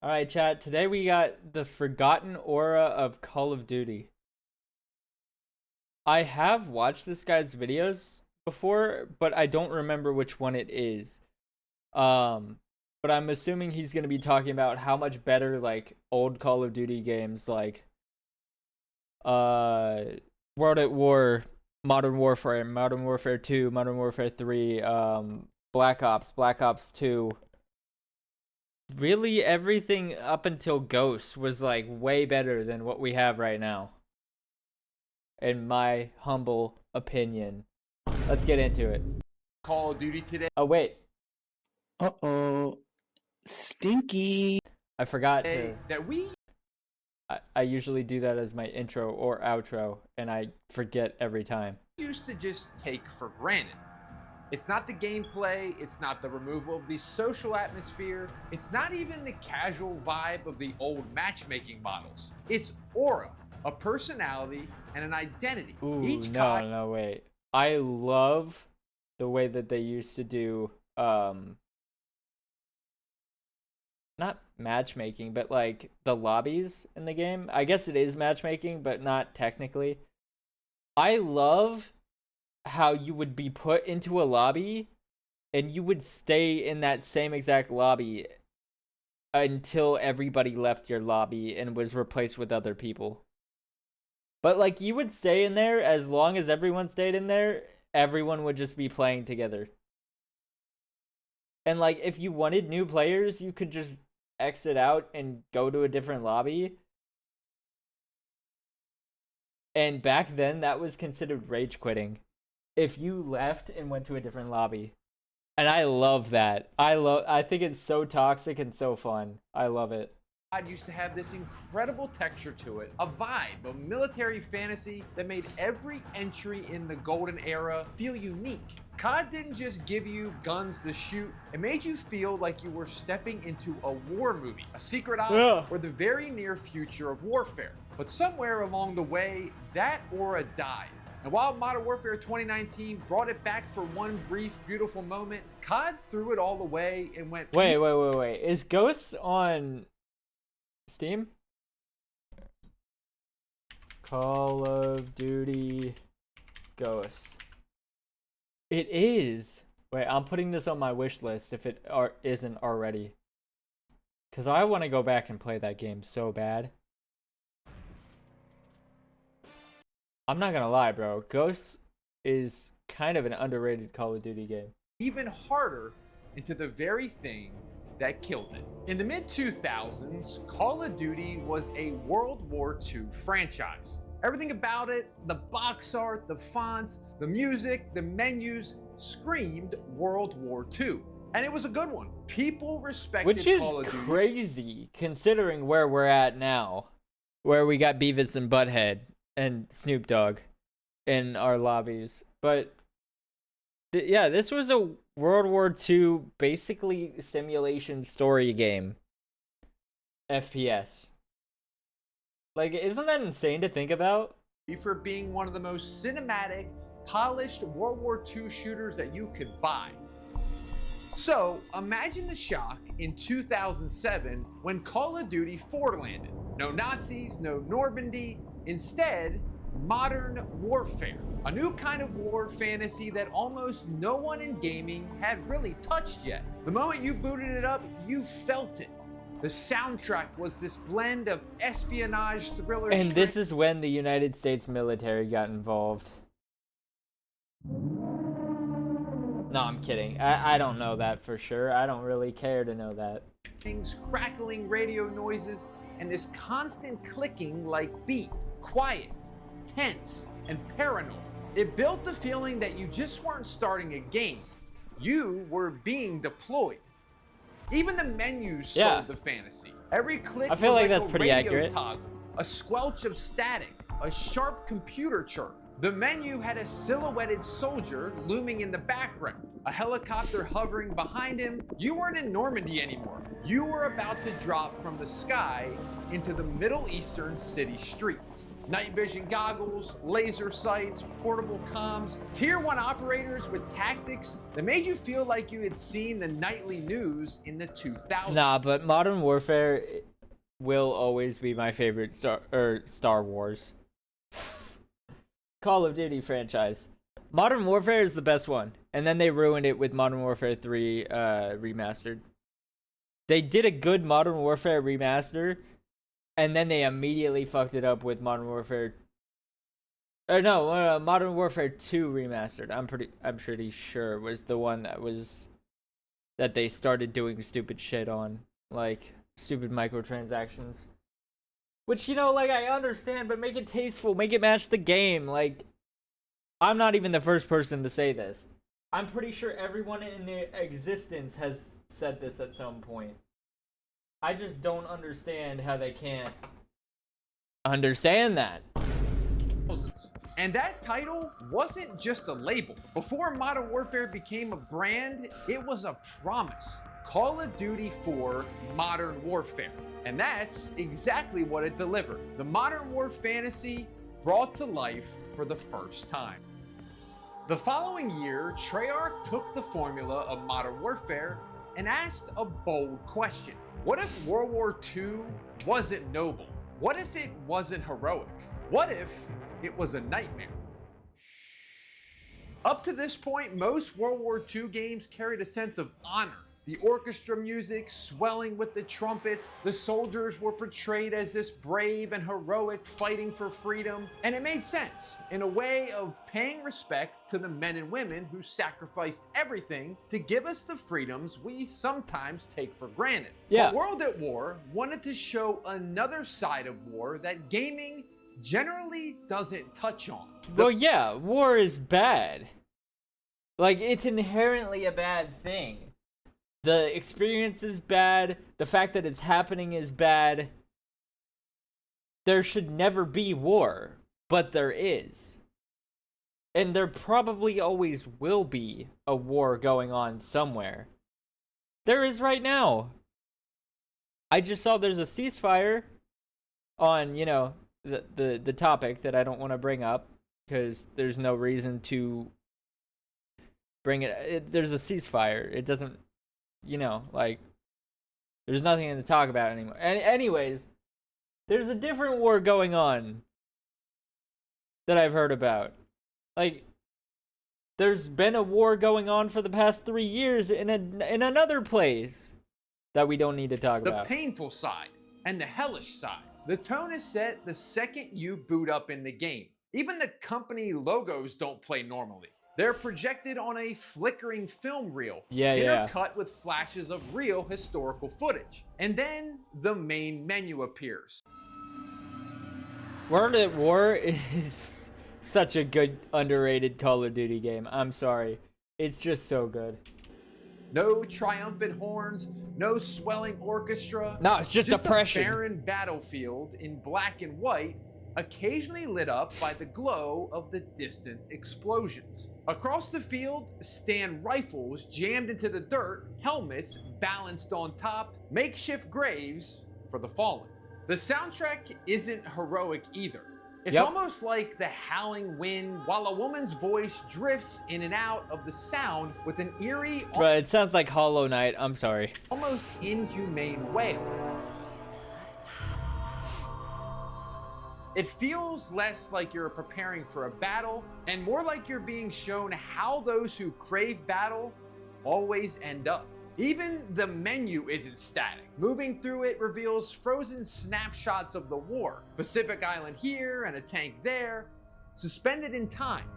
All right, chat. Today we got the forgotten aura of Call of Duty. I have watched this guy's videos before, but I don't remember which one it is. But I'm assuming he's going to be talking about how much better like old Call of Duty games like World at War, Modern Warfare 2, Modern Warfare 3, Black Ops 2. Really, everything up until Ghost was like way better than what we have right now, in my humble opinion. Let's get into it. Call of Duty today. Oh wait, Uh-oh. Stinky. I forgot to. That we I usually do that as my intro or outro, and I forget every time. used to just take for granted. It's not the gameplay, it's not the removal of the social atmosphere, it's not even the casual vibe of the old matchmaking models. It's aura, a personality, and an identity. Ooh, Each no, wait. I love the way that they used to do, not matchmaking, but like the lobbies in the game. I guess it is matchmaking, but not technically. I love how you would be put into a lobby and you would stay in that same exact lobby until everybody left your lobby and was replaced with other people. But like you would stay in there as long as everyone stayed in there, everyone would just be playing together. And like if you wanted new players, you could just exit out and go to a different lobby. And back then that was considered rage quitting if you left and went to a different lobby. And I love that. I think it's so toxic and so fun. I love it. COD used to have this incredible texture to it, a vibe, a military fantasy that made every entry in the golden era feel unique. COD didn't just give you guns to shoot, it made you feel like you were stepping into a war movie, a secret op, or the very near future of warfare. But somewhere along the way, that aura died. And while Modern Warfare 2019 brought it back for one brief, beautiful moment, COD threw it all away and went... Wait. Is Ghost on Steam? Call of Duty Ghost. It is. Wait, I'm putting this on my wish list if it isn't already. Because I want to go back and play that game so bad. I'm not gonna lie, bro. Ghost is kind of an underrated Call of Duty game. Even harder into the very thing that killed it. In the mid-2000s, Call of Duty was a World War II franchise. Everything about it, the box art, the fonts, the music, the menus, screamed World War II. And it was a good one. People respected Which is Call of Duty. crazy, considering where we're at now. Where we got Beavis and Butthead and Snoop Dogg in our lobbies. But yeah, this was a World War II basically simulation story game. FPS. Like, isn't that insane to think about? For being one of the most cinematic, polished World War II shooters that you could buy. So imagine the shock in 2007 when Call of Duty 4 landed. No Nazis, no Normandy, instead, modern warfare. A new kind of war fantasy that almost no one in gaming had really touched yet. The moment you booted it up, you felt it. The soundtrack was this blend of espionage, thriller, and this is when the United States military got involved. No, I'm kidding. I don't know that for sure. I don't really care to know that. Things, crackling radio noises, and this constant clicking like beat, quiet, tense, and paranoid. It built the feeling that you just weren't starting a game. You were being deployed. Even the menus sold the fantasy. Every click I feel was like that's a pretty radio accurate. toggle, a squelch of static, a sharp computer chirp. The menu had a silhouetted soldier looming in the background, a helicopter hovering behind him. You weren't in Normandy anymore. You were about to drop from the sky into the Middle Eastern city streets. Night vision goggles, laser sights, portable comms, tier 1 operators with tactics that made you feel like you had seen the nightly news in the 2000s. Nah, but Modern Warfare will always be my favorite Star Wars. Call of Duty franchise. Modern Warfare is the best one, and then they ruined it with Modern Warfare 3 remastered. They did a good Modern Warfare remaster, and then they immediately fucked it up with Modern Warfare. Or no, Modern Warfare 2 remastered. I'm pretty sure was the one that they started doing stupid shit on, like stupid microtransactions. Which, you know, like, I understand, but make it tasteful, make it match the game. Like, I'm not even the first person to say this. I'm pretty sure everyone in existence has said this at some point. I just don't understand how they can't understand that. And that title wasn't just a label. Before Modern Warfare became a brand, it was a promise. Call of Duty 4 Modern Warfare. And that's exactly what it delivered. The Modern War fantasy brought to life for the first time. The following year, Treyarch took the formula of Modern Warfare and asked a bold question. What if World War II wasn't noble? What if it wasn't heroic? What if it was a nightmare? Up to this point, most World War II games carried a sense of honor. The orchestra music swelling with the trumpets, the soldiers were portrayed as this brave and heroic fighting for freedom, and it made sense in a way of paying respect to the men and women who sacrificed everything to give us the freedoms we sometimes take for granted. Yeah. But World at War wanted to show another side of war that gaming generally doesn't touch on. Well, yeah, war is bad. Like, it's inherently a bad thing. The experience is bad. The fact that it's happening is bad. There should never be war, but there is. And there probably always will be a war going on somewhere. There is right now. I just saw there's a ceasefire on, you know, the topic that I don't want to bring up because there's no reason to bring it. There's a ceasefire. It doesn't, you know, like, there's nothing to talk about anymore. Anyways, there's a different war going on that I've heard about. Like, there's been a war going on for the past 3 years in another place that we don't need to talk about. The painful side and the hellish side. The tone is set the second you boot up in the game. Even the company logos don't play normally. They're projected on a flickering film reel, intercut with flashes of real historical footage. And then the main menu appears. World at War is such a good, underrated Call of Duty game. I'm sorry. It's just so good. No triumphant horns, no swelling orchestra. No, it's just oppression. A barren battlefield in black and white, occasionally lit up by the glow of the distant explosions. Across the field stand rifles jammed into the dirt, helmets balanced on top, makeshift graves for the fallen. The soundtrack isn't heroic either. It's almost like the howling wind while a woman's voice drifts in and out of the sound with an eerie, But it sounds like Hollow Knight. I'm sorry. Almost inhumane wail. It feels less like you're preparing for a battle and more like you're being shown how those who crave battle always end up. Even the menu isn't static. Moving through it reveals frozen snapshots of the war. Pacific Island here and a tank there, suspended in time.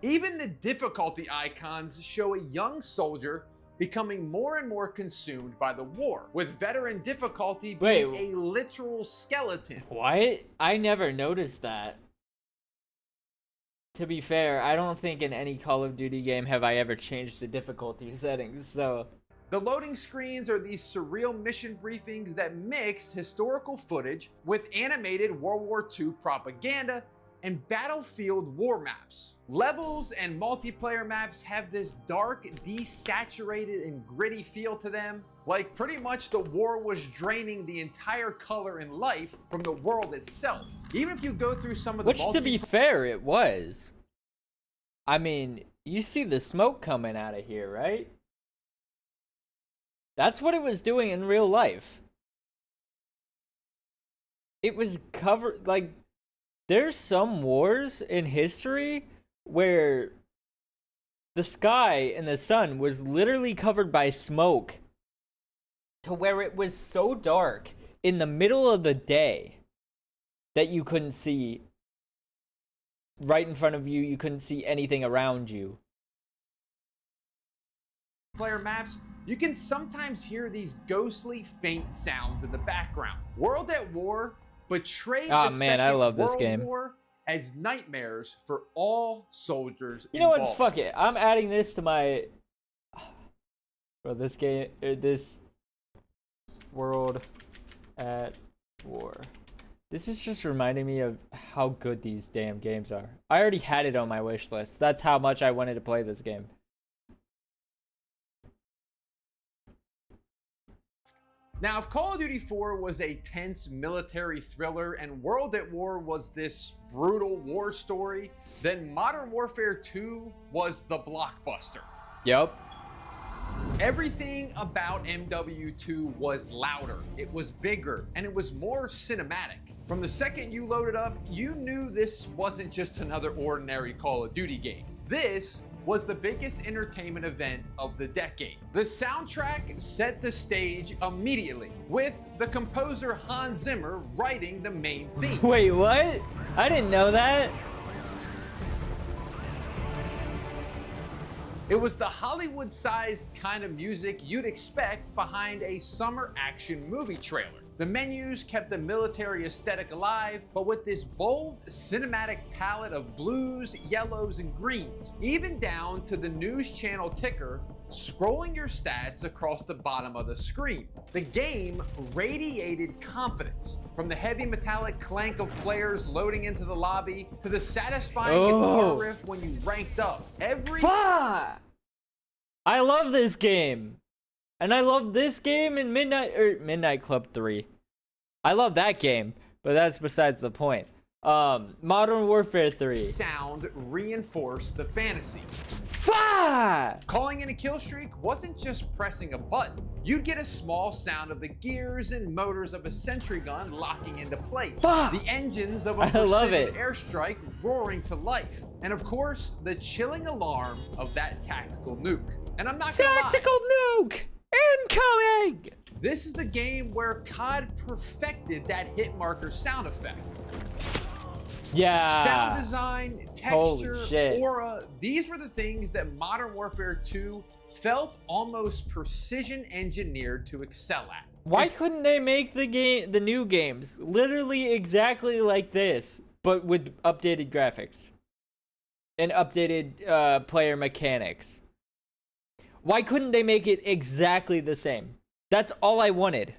Even the difficulty icons show a young soldier becoming more and more consumed by the war, with veteran difficulty being a literal skeleton. What? I never noticed that. To be fair, I don't think in any Call of Duty game have I ever changed the difficulty settings, so... The loading screens are these surreal mission briefings that mix historical footage with animated World War II propaganda and battlefield war maps. Levels and multiplayer maps have this dark, desaturated, and gritty feel to them. Like pretty much the war was draining the entire color and life from the world itself. Even if you go through some of the Which, to be fair, it was. I mean, you see the smoke coming out of here, right? That's what it was doing in real life. It was covered, like, there's some wars in history where the sky and the sun was literally covered by smoke to where it was so dark in the middle of the day that you couldn't see right in front of you, you couldn't see anything around you. player maps, you can sometimes hear these ghostly faint sounds in the background. World at War betrayed the man, I Second love this World game. War as nightmares for all soldiers You know involved. what? Fuck it. I'm adding this to my. Bro, this game, this World at War. This is just reminding me of how good these damn games are. I already had it on my wish list. That's how much I wanted to play this game. Now, if Call of Duty 4 was a tense military thriller and World at War was this brutal war story, then Modern Warfare 2 was the blockbuster. Yup. Everything about MW2 was louder, it was bigger, and it was more cinematic. From the second you loaded up, you knew this wasn't just another ordinary Call of Duty game. This was the biggest entertainment event of the decade. The soundtrack set the stage immediately, with the composer Hans Zimmer writing the main theme. Wait, what? I didn't know that. It was the Hollywood-sized kind of music you'd expect behind a summer action movie trailer. The menus kept the military aesthetic alive, but with this bold cinematic palette of blues, yellows, and greens, even down to the news channel ticker scrolling your stats across the bottom of the screen. The game radiated confidence, from the heavy metallic clank of players loading into the lobby to the satisfying guitar riff when you ranked up. Fuck! I love this game. And I love this game in Midnight Club 3. I love that game, but that's besides the point. Modern Warfare 3. Sound reinforced the fantasy. Fuck! Calling in a kill streak wasn't just pressing a button. You'd get a small sound of the gears and motors of a sentry gun locking into place. Fuck! The engines of a love precision it. airstrike roaring to life. And of course, the chilling alarm of that tactical nuke. And I'm not gonna lie. Tactical nuke! Incoming! This is the game where COD perfected that hit marker sound effect. Yeah. Sound design, Holy texture, shit. aura, these were the things that Modern Warfare 2 felt almost precision engineered to excel at. Why couldn't they make the new games literally exactly like this, but with updated graphics and updated player mechanics? Why couldn't they make it exactly the same? That's all I wanted.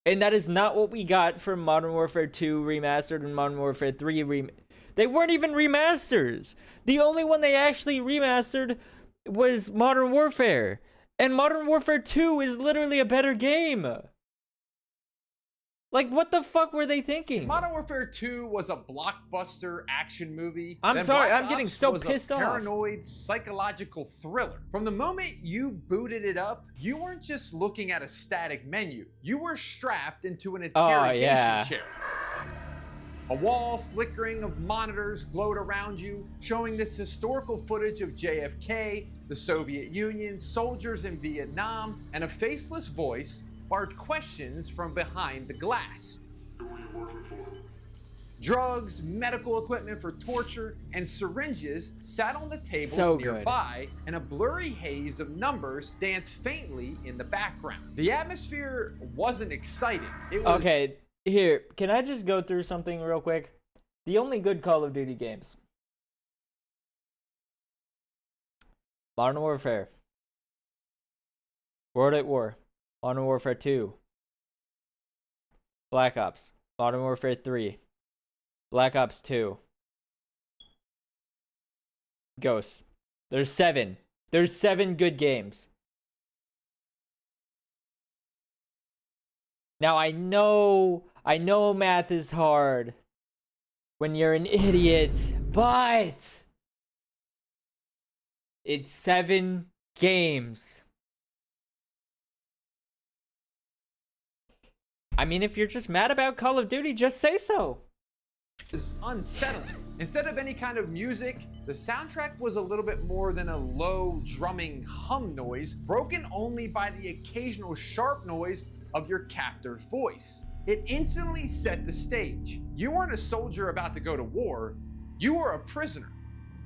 And that is not what we got from Modern Warfare 2 Remastered and Modern Warfare 3 They weren't even remasters. The only one they actually remastered was Modern Warfare. And Modern Warfare 2 is literally a better game. Like, what the fuck were they thinking? Modern Warfare 2 was a blockbuster action movie. I'm then sorry, Black I'm getting Ops so was pissed a off. paranoid psychological thriller. From the moment you booted it up, you weren't just looking at a static menu. You were strapped into an interrogation chair. A wall flickering of monitors glowed around you, showing this historical footage of JFK, the Soviet Union, soldiers in Vietnam, and a faceless voice barred questions from behind the glass. Who are you working for? Drugs, medical equipment for torture, and syringes sat on the tables So good. nearby, and a blurry haze of numbers danced faintly in the background. The atmosphere wasn't exciting. It was Okay, here, can I just go through something real quick? The only good Call of Duty games: Modern Warfare, World at War, Modern Warfare 2, Black Ops, Modern Warfare 3, Black Ops 2, Ghosts. There's 7. There's 7 good games. Now I know math is hard when you're an idiot, but it's 7 games. I mean, if you're just mad about Call of Duty, just say so. Is unsettling. Instead of any kind of music, the soundtrack was a little bit more than a low drumming hum noise, broken only by the occasional sharp noise of your captor's voice. It instantly set the stage. You weren't a soldier about to go to war, you were a prisoner,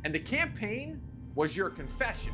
and the campaign was your confession.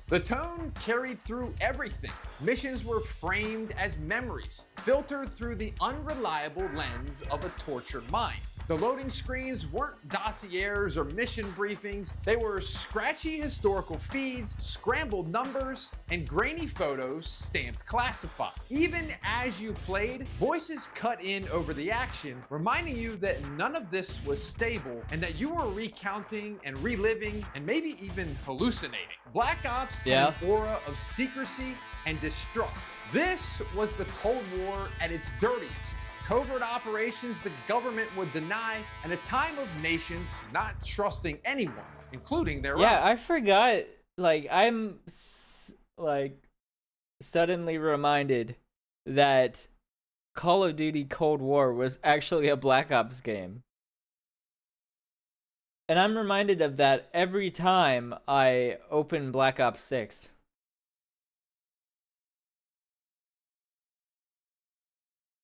The tone carried through everything. Missions were framed as memories, filtered through the unreliable lens of a tortured mind. The loading screens weren't dossiers or mission briefings. They were scratchy historical feeds, scrambled numbers, and grainy photos stamped classified. Even as you played, voices cut in over the action, reminding you that none of this was stable and that you were recounting and reliving and maybe even hallucinating. Black Ops had an aura of secrecy and distrust. This was the Cold War at its dirtiest. Covert operations the government would deny, and a time of nations not trusting anyone, including their own. Yeah, I forgot. Like, I'm suddenly reminded that Call of Duty Cold War was actually a Black Ops game. And I'm reminded of that every time I open Black Ops 6.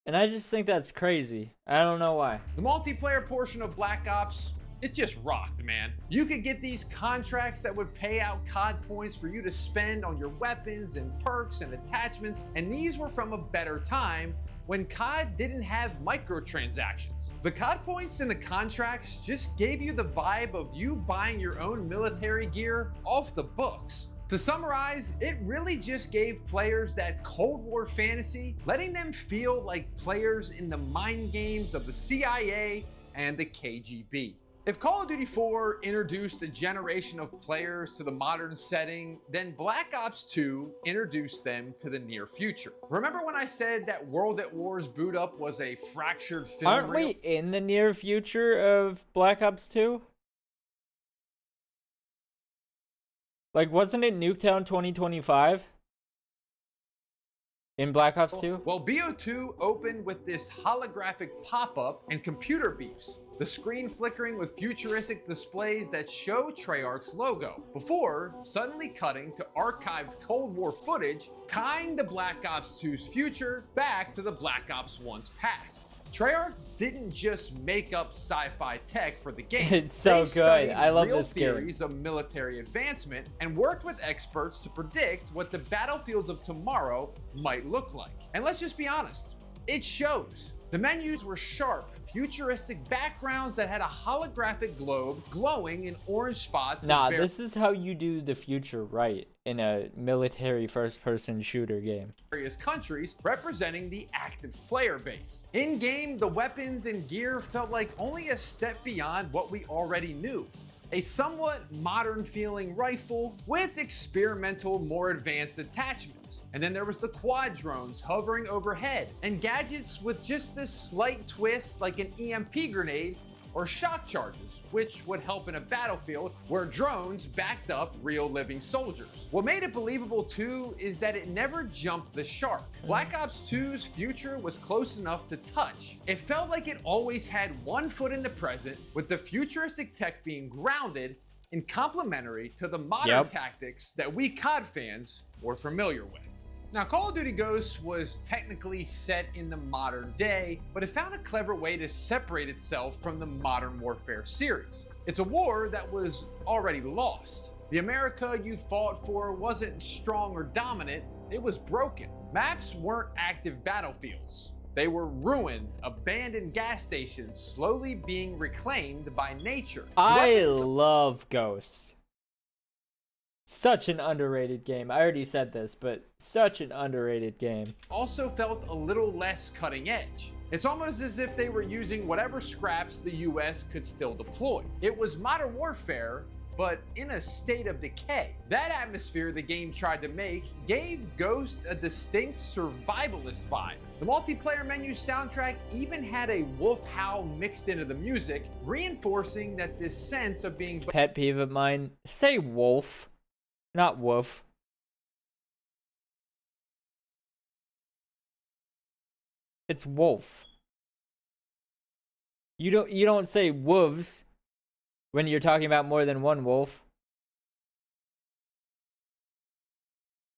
And I just think that's crazy. I don't know why. The multiplayer portion of Black Ops, it just rocked, man. You could get these contracts that would pay out COD points for you to spend on your weapons and perks and attachments, and these were from a better time when COD didn't have microtransactions. The COD points and the contracts just gave you the vibe of you buying your own military gear off the books. To summarize, it really just gave players that Cold War fantasy, letting them feel like players in the mind games of the CIA and the KGB. If Call of Duty 4 introduced a generation of players to the modern setting, then Black Ops 2 introduced them to the near future. Remember when I said that World at War's boot up was a fractured film Aren't reel? we in the near future of Black Ops 2? Like, wasn't it Nuketown 2025? In Black Ops 2? Well, BO2 opened with this holographic pop-up and computer beeps. The screen flickering with futuristic displays that show Treyarch's logo, before suddenly cutting to archived Cold War footage, tying the Black Ops 2's future back to the Black Ops 1's past. Treyarch didn't just make up sci-fi tech for the game. It's so good. I love real this game. theories of military advancement and worked with experts to predict what the battlefields of tomorrow might look like. And let's just be honest, it shows. The menus were sharp, futuristic backgrounds that had a holographic globe glowing in orange spots. Nah, this is how you do the future right in a military first-person shooter game. Various countries representing the active player base. In-game, the weapons and gear felt like only a step beyond what we already knew. A somewhat modern-feeling rifle with experimental, more advanced attachments. And then there was the quad drones hovering overhead, and gadgets with just this slight twist like an EMP grenade or shock charges, which would help in a battlefield where drones backed up real living soldiers. What made it believable too is that it never jumped the shark. Black Ops 2's future was close enough to touch. It felt like it always had one foot in the present, with the futuristic tech being grounded and complementary to the modern tactics that we COD fans were familiar with. Now, Call of Duty Ghosts was technically set in the modern day, but it found a clever way to separate itself from the Modern Warfare series. It's a war that was already lost. The America you fought for wasn't strong or dominant, it was broken. Maps weren't active battlefields. They were ruined, abandoned gas stations slowly being reclaimed by nature. I love Ghosts. Such an underrated game. I already said this, but such an underrated game. Also felt a little less cutting edge. It's almost as if they were using whatever scraps the US could still deploy. It was Modern Warfare, but in a state of decay. That atmosphere the game tried to make gave Ghost a distinct survivalist vibe. The multiplayer menu soundtrack even had a wolf howl mixed into the music, reinforcing that this sense of being Pet peeve of mine, say wolf, not woof. It's wolf. You don't say wolves when you're talking about more than one wolf.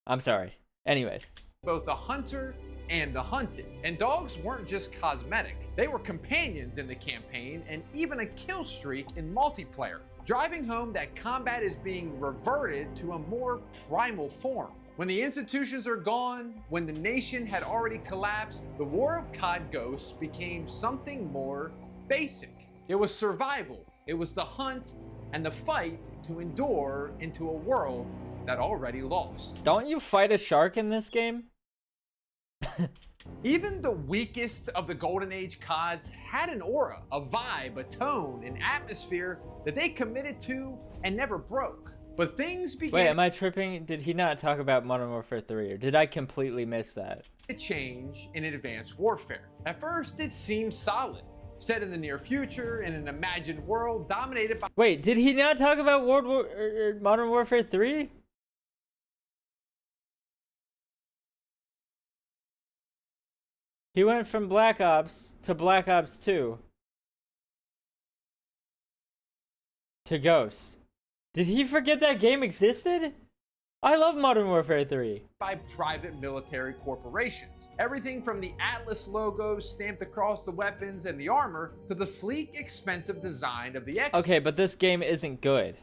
I'm sorry. Anyways. both the hunter and the hunted. And dogs weren't just cosmetic, they were companions in the campaign and even a kill streak in multiplayer, driving home that combat is being reverted to a more primal form. When the institutions are gone, when the nation had already collapsed, the War of COD Ghosts became something more basic. It was survival, it was the hunt, and the fight to endure into a world that already lost. Don't you fight a shark in this game? Even the weakest of the Golden Age CODs had an aura, a vibe, a tone, an atmosphere that they committed to and never broke. But things began Wait, am I tripping? Did he not talk about Modern Warfare 3, or did I completely miss that? to change in Advanced Warfare. At first, it seemed solid, set in the near future in an imagined world dominated by Wait, did he not talk about Modern Warfare 3? He went from Black Ops to Black Ops 2 to Ghosts. Did he forget that game existed? I love Modern Warfare 3. private military corporations. Everything from the Atlas logos stamped across the weapons and the armor to the sleek, expensive design of the Okay, but this game isn't good.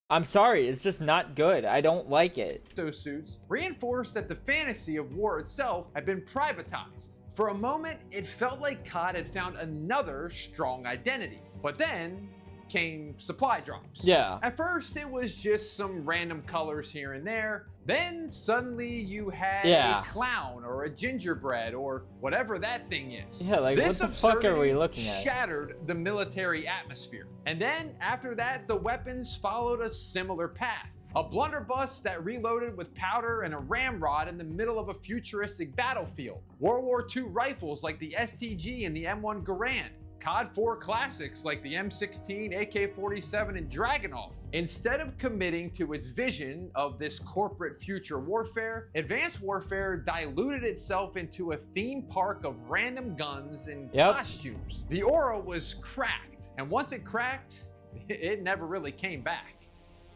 I'm sorry, it's just not good. I don't like it. exosuits reinforced that the fantasy of war itself had been privatized. For a moment, it felt like COD had found another strong identity. But then came supply drops. Yeah. At first, it was just some random colors here and there. Then suddenly you had Yeah. a clown or a gingerbread or whatever that thing is. Yeah, like, This what the fuck are we absurdity looking at? Shattered the military atmosphere. And then after that, the weapons followed a similar path. A blunderbuss that reloaded with powder and a ramrod in the middle of a futuristic battlefield. World War II rifles like the STG and the M1 Garand. COD 4 classics like the M16, AK-47, and Dragunov. Instead of committing to its vision of this corporate future warfare, Advanced Warfare diluted itself into a theme park of random guns and costumes. The aura was cracked, and once it cracked, it never really came back.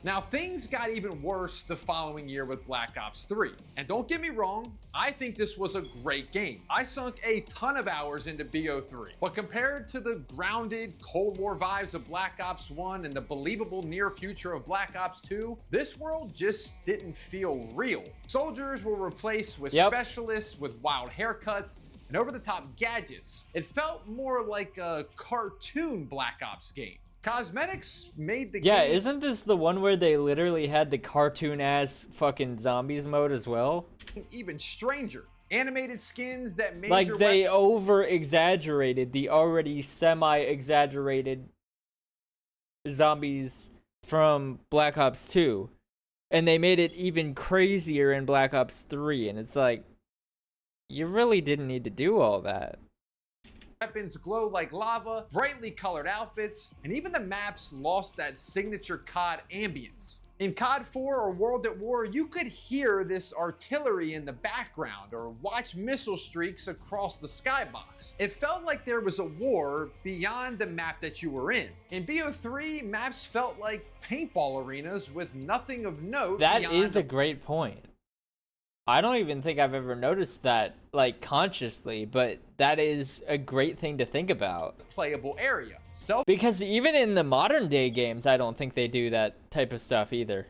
Now, things got even worse the following year with Black Ops 3. And don't get me wrong, I think this was a great game. I sunk a ton of hours into BO3. But compared to the grounded Cold War vibes of Black Ops 1 and the believable near future of Black Ops 2, this world just didn't feel real. Soldiers were replaced with specialists with wild haircuts and over-the-top gadgets. It felt more like a cartoon Black Ops game. Cosmetics made the game. Yeah, isn't this the one where they literally had the cartoon-ass fucking zombies mode as well? Even stranger. Animated skins that made Like, your they weapon over-exaggerated the already semi-exaggerated zombies from Black Ops 2. And they made it even crazier in Black Ops 3. And it's like, you really didn't need to do all that. weapons glow like lava, brightly colored outfits, and even the maps lost that signature COD ambience. In COD 4 or World at War, you could hear this artillery in the background or watch missile streaks across the skybox. It felt like there was a war beyond the map that you were in. In BO3, maps felt like paintball arenas with nothing of note. That beyond is a great point. I don't even think I've ever noticed that, like, consciously, but that is a great thing to think about. playable area. Because even in the modern day games, I don't think they do that type of stuff either.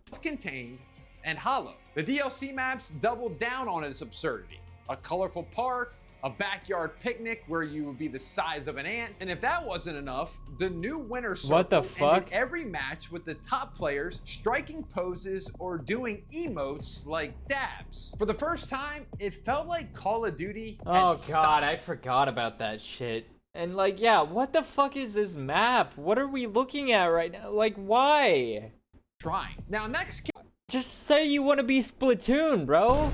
Self-contained and hollow. The DLC maps doubled down on its absurdity. A colorful park, a backyard picnic where you would be the size of an ant, and if that wasn't enough, the new winner circle What the fuck? ended every match with the top players striking poses or doing emotes like dabs. For the first time, it felt like Call of Duty had Oh god, stopped. I forgot about that shit. And like, yeah, what the fuck is this map? What are we looking at right now? Like, why? Trying. Now, next Just say you want to be Splatoon, bro.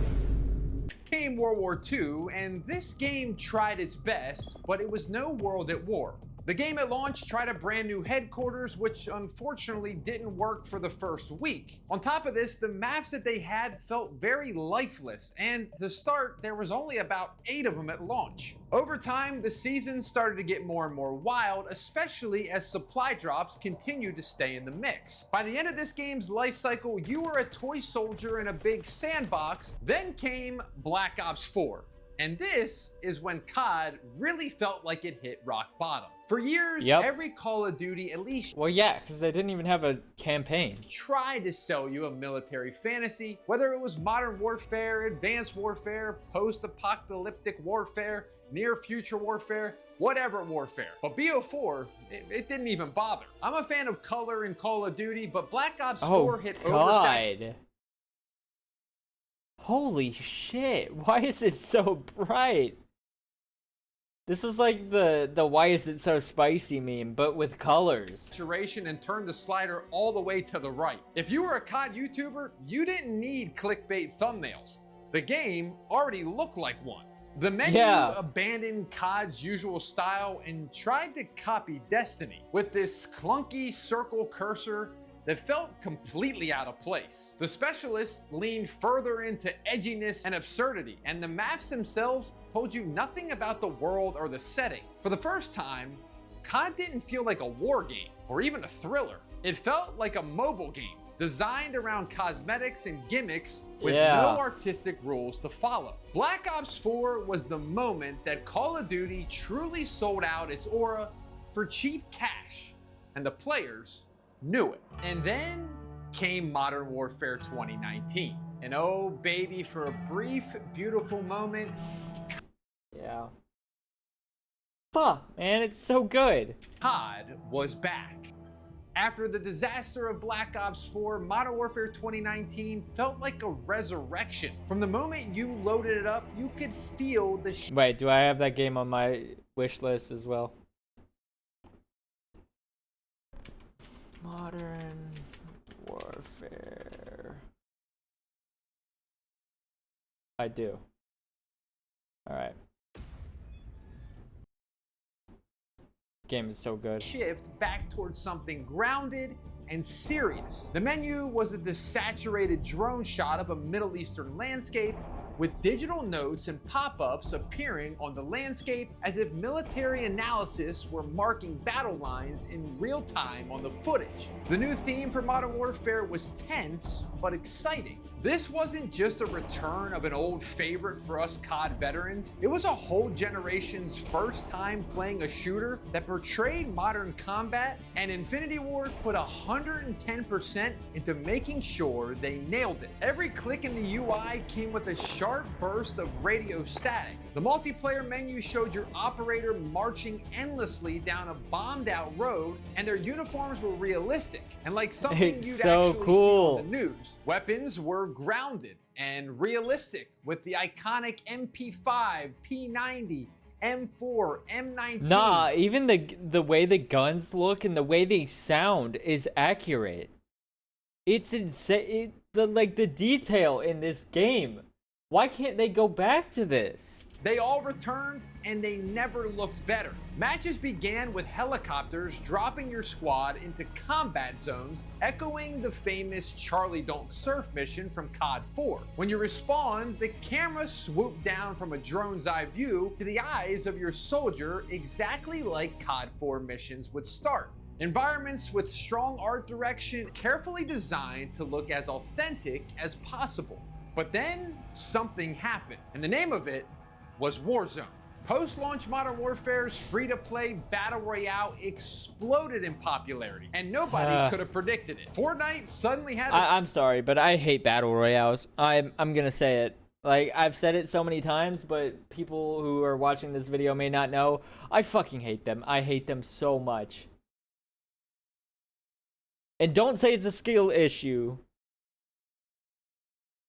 came World War II, and this game tried its best, but it was no World at War. The game at launch tried a brand new headquarters, which unfortunately didn't work for the first week. On top of this, the maps that they had felt very lifeless, and to start, there was only about 8 of them at launch. Over time, the seasons started to get more and more wild, especially as supply drops continued to stay in the mix. By the end of this game's life cycle, you were a toy soldier in a big sandbox. Then came Black Ops 4. And this is when COD really felt like it hit rock bottom. For years, every Call of Duty, at least, well, yeah, because they didn't even have a campaign, tried to sell you a military fantasy, whether it was Modern Warfare, Advanced Warfare, Post-Apocalyptic Warfare, Near Future Warfare, whatever warfare. But BO4, it didn't even bother. I'm a fan of color in Call of Duty, but Black Ops 4 hit oversaturation. Holy shit, why is it so bright? This is like the why is it so spicy meme, but with colors. And turn the slider all the way to the right. If you were a COD YouTuber, you didn't need clickbait thumbnails. The game already looked like one. The menu abandoned COD's usual style and tried to copy Destiny with this clunky circle cursor that felt completely out of place. The specialists leaned further into edginess and absurdity, and the maps themselves told you nothing about the world or the setting. For the first time, COD didn't feel like a war game or even a thriller. It felt like a mobile game designed around cosmetics and gimmicks with no artistic rules to follow. Black Ops 4 was the moment that Call of Duty truly sold out its aura for cheap cash, and the players knew it. And then came Modern Warfare 2019. And oh baby, for a brief, beautiful moment. Yeah. Fuck, man, it's so good. COD was back. After the disaster of Black Ops 4, Modern Warfare 2019 felt like a resurrection. From the moment you loaded it up, you could feel the Wait, do I have that game on my wish list as well? Modern Warfare. I do. Alright. Game is so good. Shift back towards something grounded and serious. The menu was a desaturated drone shot of a Middle Eastern landscape with digital notes and pop-ups appearing on the landscape as if military analysis were marking battle lines in real time on the footage. The new theme for Modern Warfare was tense but exciting. This wasn't just a return of an old favorite for us COD veterans. It was a whole generation's first time playing a shooter that portrayed modern combat, and Infinity Ward put 110% into making sure they nailed it. Every click in the UI came with a sharp burst of radio static. The multiplayer menu showed your operator marching endlessly down a bombed out road, and their uniforms were realistic and like something you'd actually see on the news. Weapons were grounded and realistic with the iconic MP5, P90, M4, M19. Nah, even the way the guns look and the way they sound is accurate. It's insane. The detail in this game. Why can't they go back to this? They all returned, and they never looked better. Matches began with helicopters dropping your squad into combat zones, echoing the famous Charlie Don't Surf mission from COD 4. When you respawn, the camera swooped down from a drone's eye view to the eyes of your soldier, exactly like COD 4 missions would start. Environments with strong art direction, carefully designed to look as authentic as possible. But then something happened, and the name of it was Warzone. Post-launch Modern Warfare's free-to-play Battle Royale exploded in popularity, and nobody could have predicted it. Fortnite suddenly had... I'm sorry, but I hate Battle Royales. I'm gonna say it. Like, I've said it so many times, but people who are watching this video may not know. I fucking hate them. I hate them so much. And don't say it's a skill issue.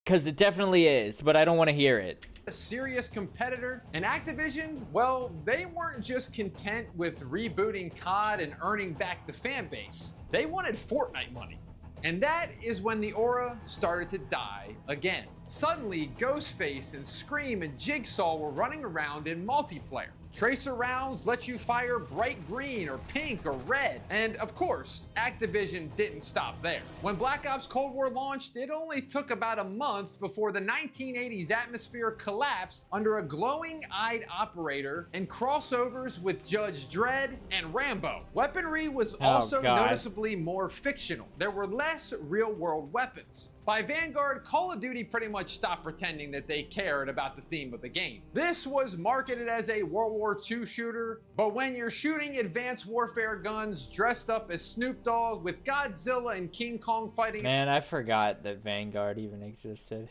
Because it definitely is, but I don't want to hear it. a serious competitor. And Activision, well, they weren't just content with rebooting COD and earning back the fan base. They wanted Fortnite money. And that is when the aura started to die again. Suddenly, Ghostface and Scream and Jigsaw were running around in multiplayer. Tracer rounds let you fire bright green or pink or red. And of course, Activision didn't stop there. When Black Ops Cold War launched, it only took about a month before the 1980s atmosphere collapsed under a glowing-eyed operator and crossovers with Judge Dredd and Rambo. Weaponry was also noticeably more fictional. There were less real-world weapons. By Vanguard, Call of Duty pretty much stopped pretending that they cared about the theme of the game. This was marketed as a World War II shooter, but when you're shooting advanced warfare guns dressed up as Snoop Dogg with Godzilla and King Kong fighting... Man, I forgot that Vanguard even existed.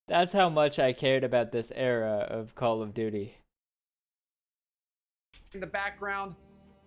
That's how much I cared about this era of Call of Duty. In the background,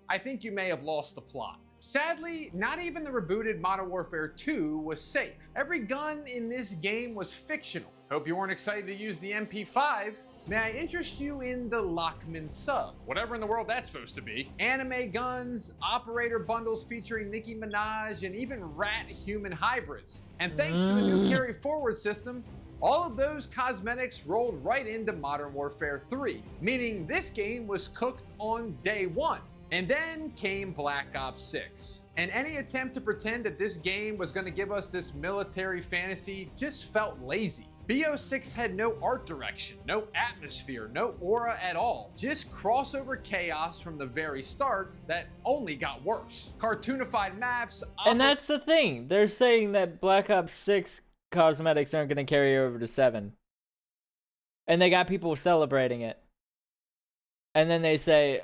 I think you may have lost the plot. Sadly, not even the rebooted Modern Warfare 2 was safe. Every gun in this game was fictional. Hope you weren't excited to use the MP5. May I interest you in the Lockman sub? Whatever in the world that's supposed to be. Anime guns, operator bundles featuring Nicki Minaj, and even rat-human hybrids. And thanks to the new carry forward system, all of those cosmetics rolled right into Modern Warfare 3, meaning this game was cooked on day one. And then came Black Ops 6. And any attempt to pretend that this game was going to give us this military fantasy just felt lazy. BO6 had no art direction, no atmosphere, no aura at all. Just crossover chaos from the very start that only got worse. Cartoonified maps... And that's the thing. They're saying that Black Ops 6 cosmetics aren't going to carry over to 7. And they got people celebrating it. And then they say...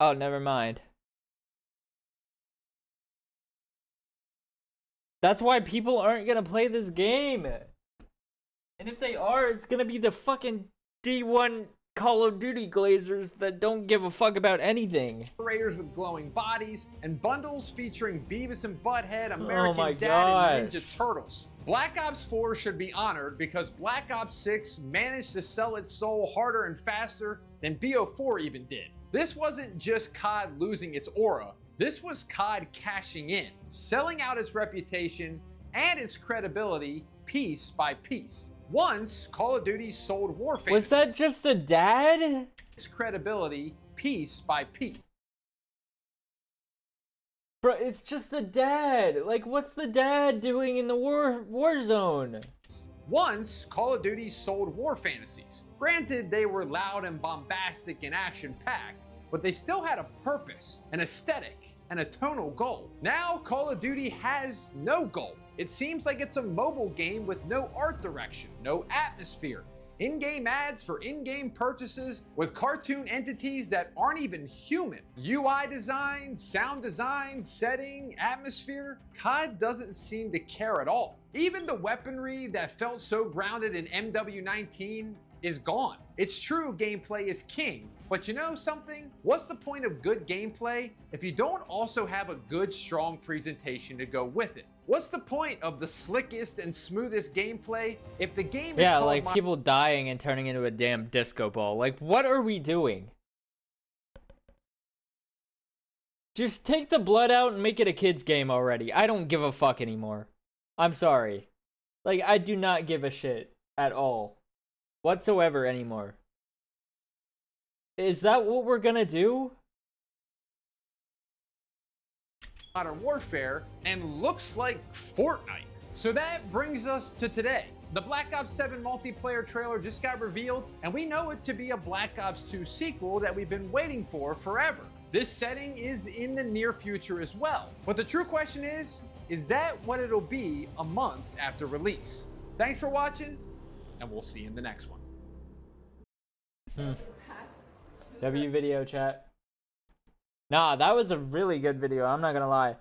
Oh, never mind. That's why people aren't gonna play this game. And if they are, it's gonna be the fucking D1 Call of Duty glazers that don't give a fuck about anything. Operators with glowing bodies and bundles featuring Beavis and Butthead, American Dad, and Ninja Turtles. Black Ops 4 should be honored because Black Ops 6 managed to sell its soul harder and faster than BO4 even did. This wasn't just COD losing its aura, this was COD cashing in, selling out its reputation and its credibility piece by piece. Once, Call of Duty sold war fantasy. Was that just a dad? Its credibility piece by piece. Bro, it's just a dad. Like, what's the dad doing in the war zone? Once, Call of Duty sold war fantasies. Granted, they were loud and bombastic and action-packed, but they still had a purpose, an aesthetic, and a tonal goal. Now, Call of Duty has no goal. It seems like it's a mobile game with no art direction, no atmosphere, in-game ads for in-game purchases with cartoon entities that aren't even human. UI design, sound design, setting, atmosphere, COD doesn't seem to care at all. Even the weaponry that felt so grounded in MW19 is gone. It's true gameplay is king, but you know something? What's the point of good gameplay if you don't also have a good, strong presentation to go with it? What's the point of the slickest and smoothest gameplay if the game is called like people dying and turning into a damn disco ball? Like, what are we doing? Just take the blood out and make it a kid's game already. I don't give a fuck anymore. I'm sorry. Like, I do not give a shit at all. Whatsoever anymore. Is that what we're gonna do? Modern Warfare and looks like Fortnite. So that brings us to today. The Black Ops 7 multiplayer trailer just got revealed, and we know it to be a Black Ops 2 sequel that we've been waiting for forever. This setting is in the near future as well. But the true question is that what it'll be a month after release? Thanks for watching, and we'll see you in the next one. W video chat. Nah, that was a really good video, I'm not gonna lie.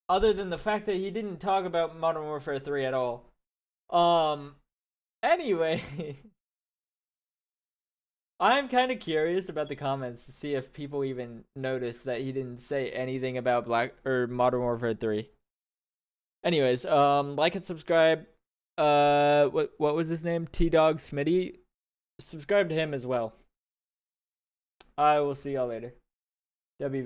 Other than the fact that he didn't talk about Modern Warfare 3 at all. Anyway. I'm kind of curious about the comments to see if people even noticed that he didn't say anything about Modern Warfare 3. Anyways, like and subscribe. What was his name? T-Dog Smitty. Subscribe to him as well. I will see y'all later. WV.